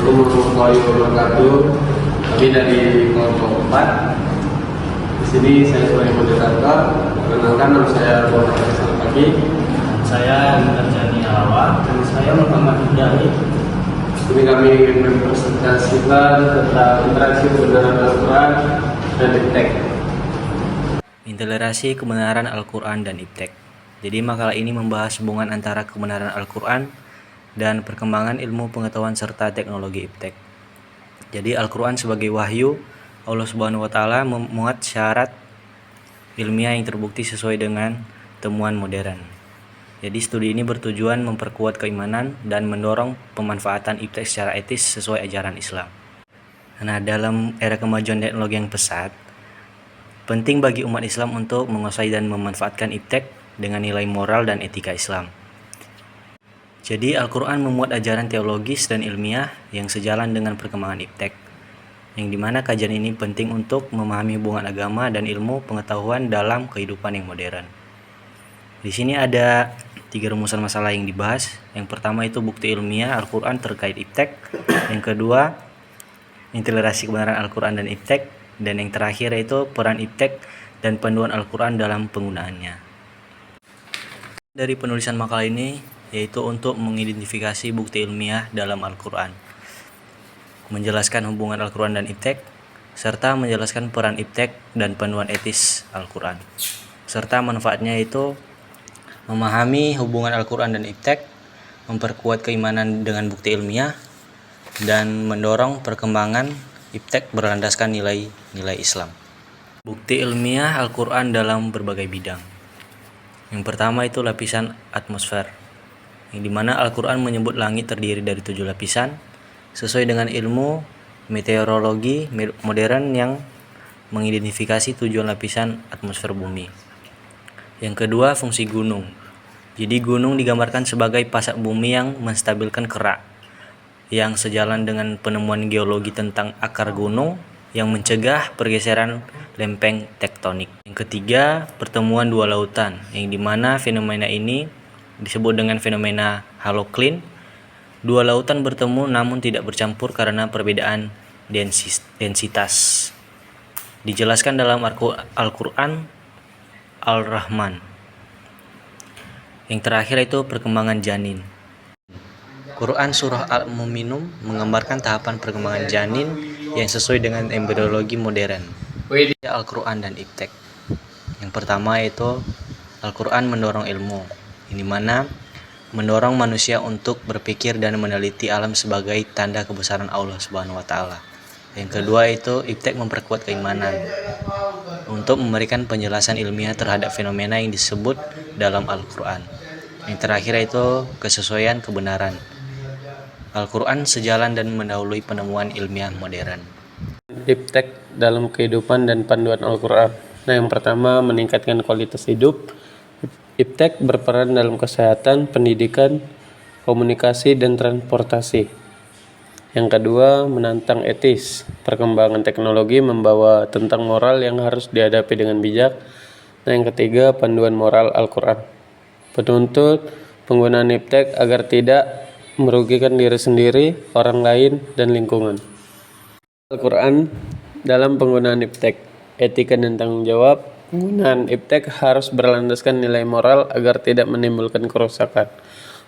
Assalamualaikum warahmatullahi wabarakatuh. Kami dari kelompok 4. Di sini saya sebagai moderator. Perkenalkan, nama saya Muhammad Hasan Pagi. Saya Nurjani Alawa dan saya Muhammad Hidayat. Ini kami ingin mempresentasikan tentang interaksi kebenaran Al-Quran dan iptek. Interaksi kebenaran Al-Quran dan iptek. Jadi makalah ini membahas hubungan antara kebenaran Al-Quran dan perkembangan ilmu pengetahuan serta teknologi iptek. Jadi Al-Quran sebagai wahyu Allah Subhanahu wa Ta'ala memuat syarat ilmiah yang terbukti sesuai dengan temuan modern. Jadi studi ini bertujuan memperkuat keimanan dan mendorong pemanfaatan iptek secara etis sesuai ajaran Islam. Nah, dalam era kemajuan teknologi yang pesat, penting bagi umat Islam untuk menguasai dan memanfaatkan iptek dengan nilai moral dan etika Islam. Jadi Al-Quran memuat ajaran teologis dan ilmiah yang sejalan dengan perkembangan iptek, yang dimana kajian ini penting untuk memahami hubungan agama dan ilmu pengetahuan dalam kehidupan yang modern. Di sini ada 3 rumusan masalah yang dibahas. Yang pertama itu bukti ilmiah Al-Quran terkait iptek. Yang kedua, interaksi kebenaran Al-Quran dan iptek. Dan yang terakhir yaitu peran iptek dan panduan Al-Quran dalam penggunaannya. Dari penulisan makalah ini yaitu untuk mengidentifikasi bukti ilmiah dalam Al-Quran, menjelaskan hubungan Al-Quran dan iptek, serta menjelaskan peran iptek dan panduan etis Al-Quran, serta manfaatnya yaitu memahami hubungan Al-Quran dan iptek, memperkuat keimanan dengan bukti ilmiah, dan mendorong perkembangan iptek berlandaskan nilai-nilai Islam. Bukti ilmiah Al-Quran dalam berbagai bidang. Yang pertama itu lapisan atmosfer, yang dimana Al-Quran menyebut langit terdiri dari 7 lapisan, sesuai dengan ilmu meteorologi modern yang mengidentifikasi tujuan lapisan atmosfer bumi. Yang kedua, fungsi gunung. Jadi gunung digambarkan sebagai pasak bumi yang menstabilkan kerak, yang sejalan dengan penemuan geologi tentang akar gunung yang mencegah pergeseran lempeng tektonik. Yang ketiga, pertemuan dua lautan, yang dimana fenomena ini disebut dengan fenomena halocline. Dua lautan bertemu namun tidak bercampur karena perbedaan densitas. Dijelaskan dalam Al-Quran Al-Rahman. Yang terakhir itu perkembangan janin. Quran Surah Al-Mu'minun menggambarkan tahapan perkembangan janin yang sesuai dengan embriologi modern. Al-Quran dan iptek. Yang pertama yaitu Al-Quran mendorong ilmu, di mana mendorong manusia untuk berpikir dan meneliti alam sebagai tanda kebesaran Allah Subhanahu wa Ta'ala. Yang kedua itu iptek memperkuat keimanan untuk memberikan penjelasan ilmiah terhadap fenomena yang disebut dalam Al-Quran. Yang terakhir itu kesesuaian kebenaran. Al-Quran sejalan dan mendahului penemuan ilmiah modern. Iptek dalam kehidupan dan panduan Al-Quran. Nah, yang pertama, meningkatkan kualitas hidup. Iptek berperan dalam kesehatan, pendidikan, komunikasi, dan transportasi. Yang kedua, menantang etis. Perkembangan teknologi membawa tentang moral yang harus dihadapi dengan bijak. Nah, yang ketiga, panduan moral Al-Quran. Penuntut penggunaan iptek agar tidak merugikan diri sendiri, orang lain, dan lingkungan. Al-Quran dalam penggunaan iptek, etika dan tanggung jawab. Penggunaan iptek harus berlandaskan nilai moral agar tidak menimbulkan kerusakan.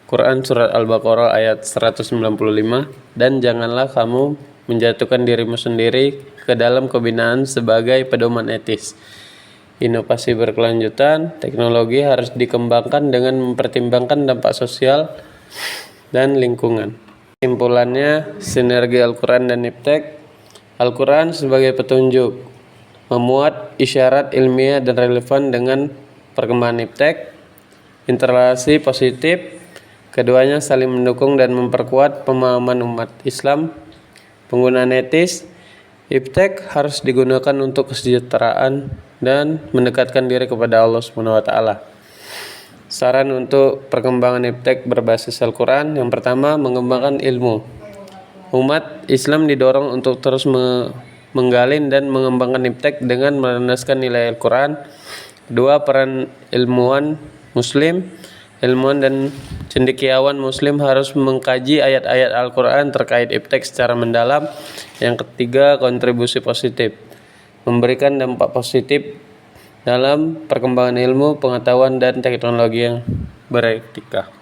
Quran Surat Al-Baqarah ayat 195. Dan janganlah kamu menjatuhkan dirimu sendiri ke dalam kebinaan sebagai pedoman etis. Inovasi berkelanjutan, teknologi harus dikembangkan dengan mempertimbangkan dampak sosial dan lingkungan. Kesimpulannya, sinergi Al-Quran dan iptek. Al-Quran sebagai petunjuk, memuat isyarat ilmiah dan relevan dengan perkembangan iptek. Interaksi positif, keduanya saling mendukung dan memperkuat pemahaman umat Islam. Penggunaan etis, iptek harus digunakan untuk kesejahteraan dan mendekatkan diri kepada Allah Subhanahu wa Ta'ala. Saran untuk perkembangan iptek berbasis Al-Quran. Yang pertama, mengembangkan ilmu. Umat Islam didorong untuk terus menggali dan mengembangkan iptek dengan melandaskan nilai Al-Quran. Kedua, peran ilmuwan Muslim. Ilmuwan dan cendekiawan Muslim harus mengkaji ayat-ayat Al-Quran terkait iptek secara mendalam. Yang ketiga, kontribusi positif, memberikan dampak positif dalam perkembangan ilmu, pengetahuan, dan teknologi yang beretika.